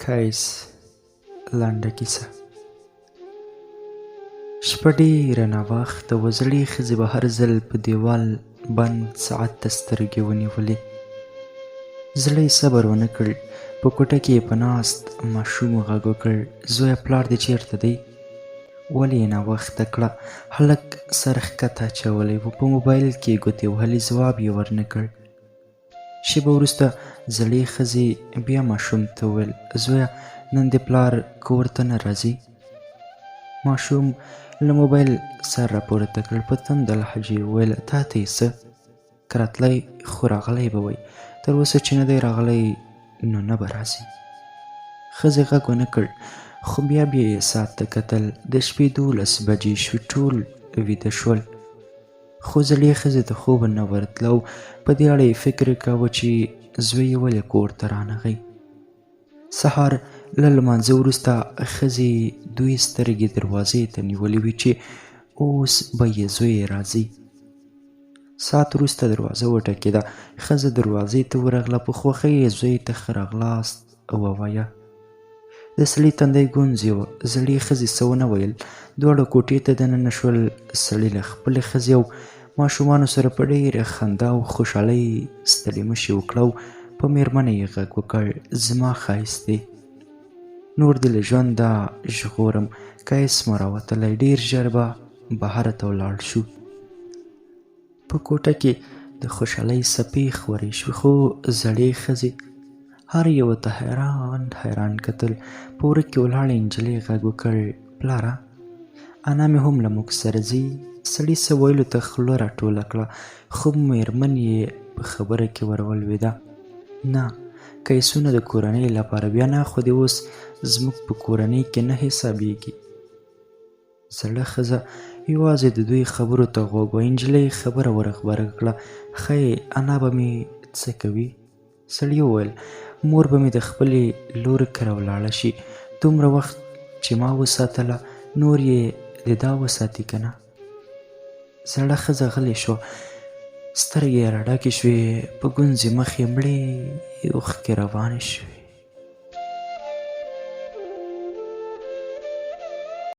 کایس لنډه کیسه. شپه ډېره ناوخته وه. زړې ښځې به هر ځل په دیوال بند ساعت ته سترګې ونیولې. زړه یې صبر ونه کړ. په کوټه کې یې په ناست ماشوم غږ وکړ: زویه، پلار دې چېرته دی؟ ولې یې ناوخته کړه؟ هلک سر ښکته اچولی و. په موبایل کې یې ګوتې وهلې. ځواب یې ورنه کړ. شېبه وروسته زړې ښځې بیا ماشوم ته وویل: زویه، نن دې پلار کور ته نه راځي؟ ماشوم له موبایل سر راپورته کړ. په تنده لهجه یې وویل: تا ته یې څه؟ که راتلی خو راغلی به وی. تر اوسه چې نه دی راغلی نو نه به راځي. ښځې غږ ونه کړ، خو بیا یې ساعت ته کتل. د شپې 12 بجې شوې. ټول ویده شول، خو زړې ښځې ته خوب نه ورتله او په دې اړه یې فکر کاوه چې زوی یې ولې کور ته رانغی. سهار له لمانځه وروسته ښځې دوی سترګې دروازې ته نیولې وې چې اوس به یې زوی راځي. ساعت وروسته دروازه وټکېده. ښځه دروازې ته ورغله. په خوښۍ یې زوی ته ښه راغلاست ووایه. د سړي تندی ګونځې وه. زړې ښځې څه ونه ویل. دواړه کوټې ته دننه شول. سړي له خپلې ښځې او ماشومانو سره په ډېره خندا او خوشحالۍ ستړي مشي وکړه او په مېرمنه یې غږ وکړ: زما ښایستې، نور دې له ژونده ژغورم. کایس مو راوتلی، ډېر ژر به بهر ته ولاړ شو. په کوټه کې د خوشحالۍ څپې خورې شوې، خو زړې ښځې هر یوه ته حیران کتل. په وره کې ولاړې نجلۍ غږ وکړ: پلاره، انا مې هم له موږ سره ځي. سړي څه ویلو ته خوله راټوله کړه، خو مېرمن یې په خبره کې ور ولوېده: نه، کیسونه د کورنۍ لپاره، بیا نه، خو دې اوس زموږ په کورنۍ کې نه حسابېږي. زړه ښځه یوازې د دوی خبرو ته غوږ وه. نجلۍ خبره ور غبرګه کړه: ښه، انا به مې څه کوي؟ سړي وویل: مور به مې د خپلې لور کره ولاړه شي. دومره وخت چې ما وساتله، نور یې د دا وساتي که نه؟ زړه ښځه غلې شوه. سترګې یې راډکې شوې. په ګونځې مخ یې مړې اوښکې روانې شوې.